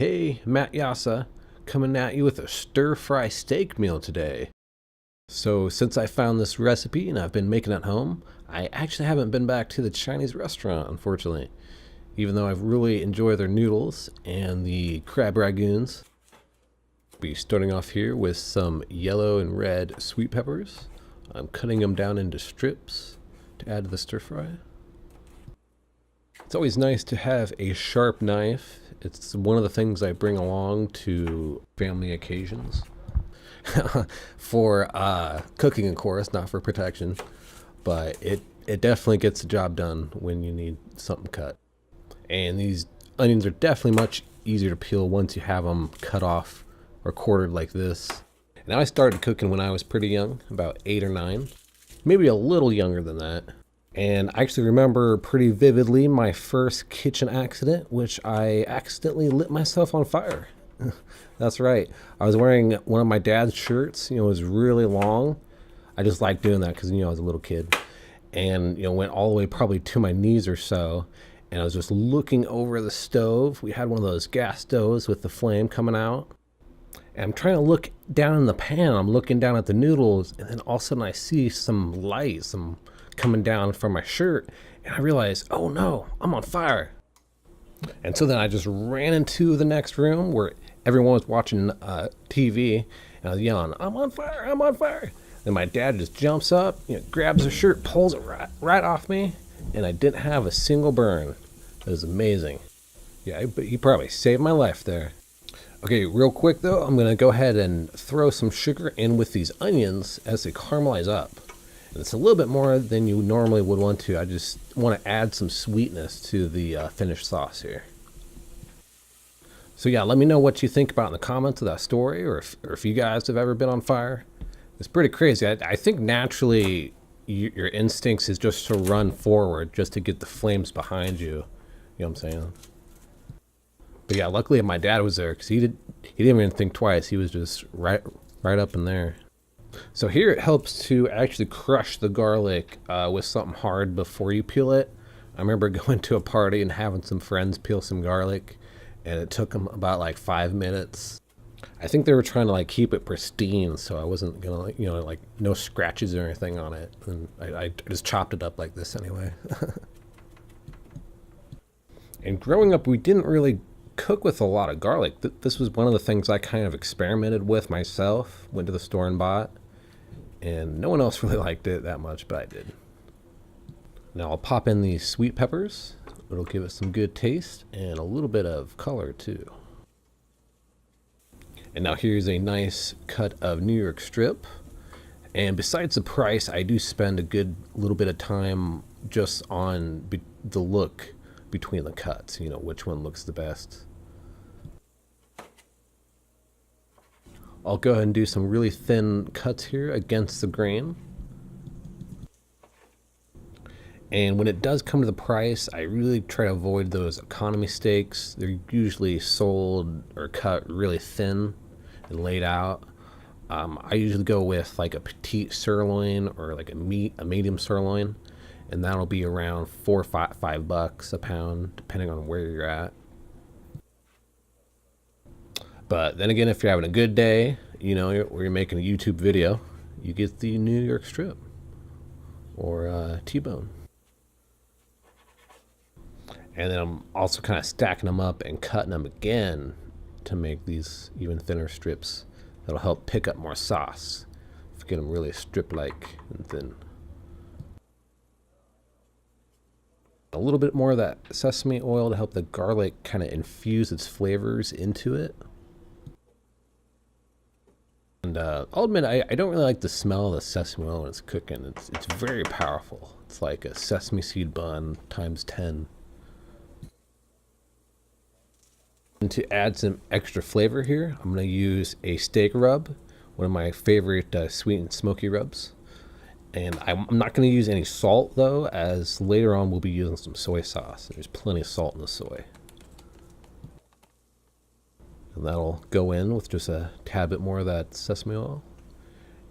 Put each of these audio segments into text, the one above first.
Hey, Matt Jasa, coming at you with a stir-fry steak meal today. So since I found this recipe and I've been making it at home, I actually haven't been back to the Chinese restaurant, unfortunately. Even though I've really enjoyed their noodles and the crab ragoons. Be starting off here with some yellow and red sweet peppers. I'm cutting them down into strips to add to the stir-fry. It's always nice to have a sharp knife. It's one of the things I bring along to family occasions. For cooking, of course, not for protection. But it definitely gets the job done when you need something cut. And these onions are definitely much easier to peel once you have them cut off or quartered like this. And I started cooking when I was pretty young, about 8 or 9. Maybe a little younger than that. And I actually remember pretty vividly my first kitchen accident, which I accidentally lit myself on fire. That's right. I was wearing one of my dad's shirts. It was really long. I just liked doing that because, I was a little kid. And, went all the way probably to my knees or so. And I was just looking over the stove. We had one of those gas stoves with the flame coming out. And I'm trying to look down in the pan. I'm looking down at the noodles. And then all of a sudden I see some light, coming down from my shirt, and I realized, oh no, I'm on fire. And so then I just ran into the next room where everyone was watching TV, and I was yelling, I'm on fire, I'm on fire. Then my dad just jumps up, grabs the shirt, pulls it right off me, and I didn't have a single burn. It was amazing. Yeah, he probably saved my life there. Okay, real quick though, I'm gonna go ahead and throw some sugar in with these onions as they caramelize up. It's a little bit more than you normally would want to. I just want to add some sweetness to the finished sauce here. So yeah, let me know what you think about in the comments of that story, or if you guys have ever been on fire. It's pretty crazy. I think naturally your instincts is just to run forward, just to get the flames behind you. You know what I'm saying? But yeah, luckily my dad was there because he didn't even think twice. He was just right up in there. So here it helps to actually crush the garlic with something hard before you peel it. I remember going to a party and having some friends peel some garlic, and it took them about like 5 minutes. I think they were trying to keep it pristine, so I wasn't gonna no scratches or anything on it. And I just chopped it up like this anyway. And growing up, we didn't really cook with a lot of garlic. This was one of the things I kind of experimented with myself. Went to the store and bought. And no one else really liked it that much, but I did. Now I'll pop in these sweet peppers. It'll give it some good taste and a little bit of color too. And now here's a nice cut of New York strip. And besides the price, I do spend a good little bit of time just on the look between the cuts, which one looks the best. I'll go ahead and do some really thin cuts here against the grain. And when it does come to the price, I really try to avoid those economy steaks. They're usually sold or cut really thin and laid out. I usually go with like a petite sirloin or like a medium sirloin, and that'll be around $4 or $5 a pound, depending on where you're at. But then again, if you're having a good day, where you're making a YouTube video, you get the New York strip or T-bone. And then I'm also kind of stacking them up and cutting them again to make these even thinner strips. That'll help pick up more sauce if you get them really strip-like and thin. A little bit more of that sesame oil to help the garlic kind of infuse its flavors into it. And I'll admit, I don't really like the smell of the sesame oil when it's cooking. It's very powerful. It's like a sesame seed bun times 10. And to add some extra flavor here, I'm going to use a steak rub, one of my favorite sweet and smoky rubs. And I'm not going to use any salt, though, as later on we'll be using some soy sauce. There's plenty of salt in the soy. And that'll go in with just a tad bit more of that sesame oil.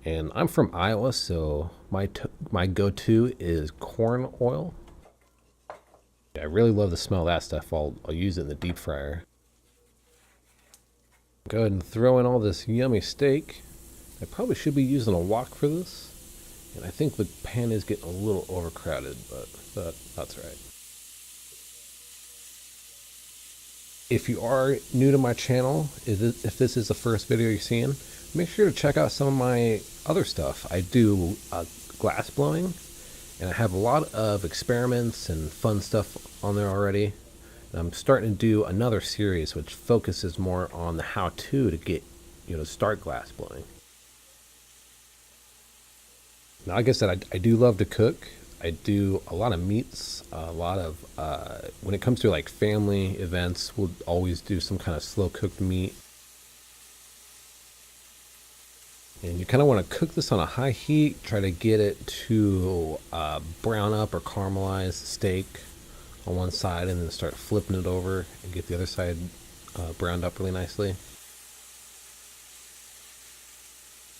And I'm from Iowa, so my go-to is corn oil. I really love the smell of that stuff. I'll use it in the deep fryer. Go ahead and throw in all this yummy steak. I probably should be using a wok for this. And I think the pan is getting a little overcrowded, but that's right. If you are new to my channel, if this is the first video you're seeing, make sure to check out some of my other stuff. I do glass blowing, and I have a lot of experiments and fun stuff on there already. And I'm starting to do another series which focuses more on the how-to to get, start glass blowing. Now, like I said, I do love to cook. I do a lot of meats, a lot of, when it comes to like family events, we'll always do some kind of slow cooked meat. And you kind of want to cook this on a high heat, try to get it to brown up or caramelize the steak on one side, and then start flipping it over and get the other side browned up really nicely.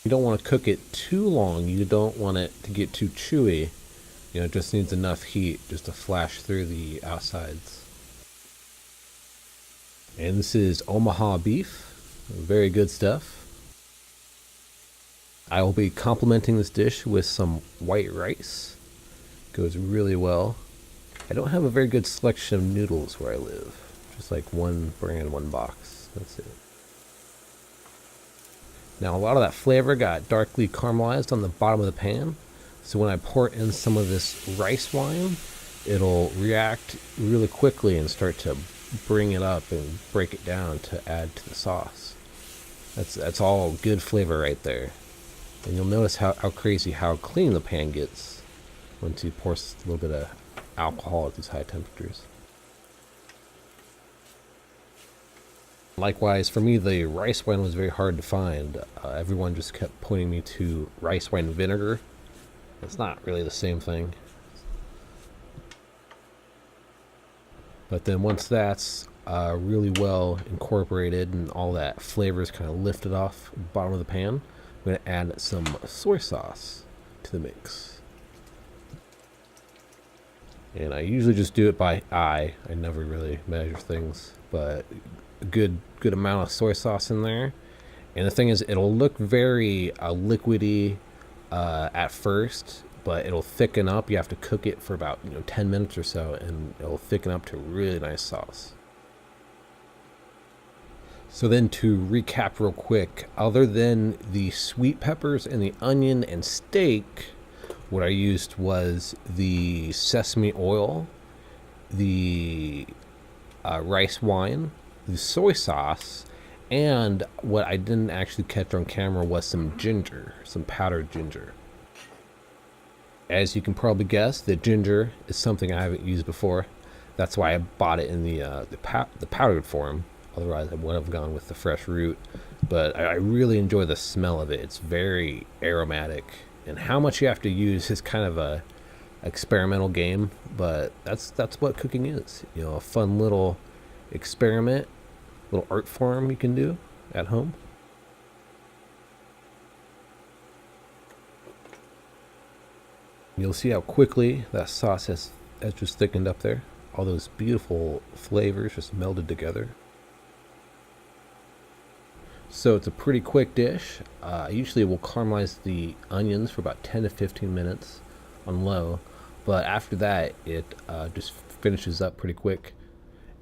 You don't want to cook it too long. You don't want it to get too chewy. It just needs enough heat just to flash through the outsides. And this is Omaha beef. Very good stuff. I will be complementing this dish with some white rice. Goes really well. I don't have a very good selection of noodles where I live. Just like one brand, one box. That's it. Now a lot of that flavor got darkly caramelized on the bottom of the pan. So when I pour in some of this rice wine, it'll react really quickly and start to bring it up and break it down to add to the sauce. That's all good flavor right there. And you'll notice how clean the pan gets once you pour a little bit of alcohol at these high temperatures. Likewise, for me, the rice wine was very hard to find. Everyone just kept pointing me to rice wine vinegar. It's not really the same thing. But then once that's really well incorporated and all that flavor is kind of lifted off the bottom of the pan, I'm going to add some soy sauce to the mix. And I usually just do it by eye. I never really measure things, but a good amount of soy sauce in there. And the thing is, it'll look very liquidy at first, but it'll thicken up. You have to cook it for about 10 minutes or so, and it'll thicken up to a really nice sauce. So then, to recap real quick, other than the sweet peppers and the onion and steak, what I used was the sesame oil, the rice wine, the soy sauce, and what I didn't actually catch on camera was some ginger, some powdered ginger. As you can probably guess, the ginger is something I haven't used before. That's why I bought it in the powdered form. Otherwise, I would have gone with the fresh root. But I really enjoy the smell of it. It's very aromatic. And how much you have to use is kind of a experimental game. But that's what cooking is. A fun little experiment, little art form you can do at home. You'll see how quickly that sauce has just thickened up there. All those beautiful flavors just melded together. So it's a pretty quick dish. Usually we'll caramelize the onions for about 10 to 15 minutes on low, but after that it just finishes up pretty quick.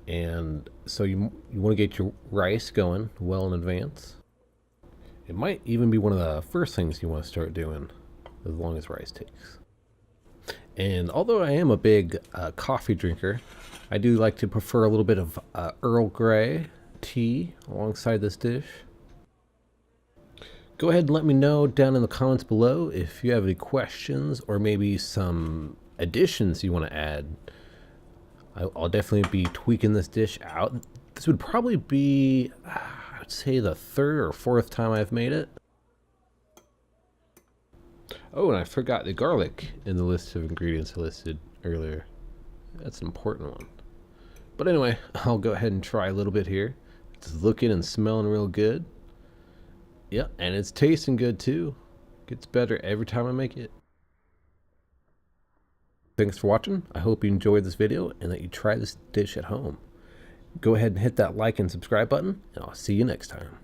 And so you want to get your rice going well in advance. It might even be one of the first things you want to start doing, as long as rice takes. And although I am a big coffee drinker, I do like to prefer a little bit of Earl Grey tea alongside this dish. Go ahead and let me know down in the comments below if you have any questions or maybe some additions you want to add. I'll definitely be tweaking this dish out. This would probably be, I would say, the third or fourth time I've made it. Oh, and I forgot the garlic in the list of ingredients I listed earlier. That's an important one. But anyway, I'll go ahead and try a little bit here. It's looking and smelling real good. Yeah, and it's tasting good too. Gets better every time I make it. Thanks for watching. I hope you enjoyed this video and that you try this dish at home. Go ahead and hit that like and subscribe button, and I'll see you next time.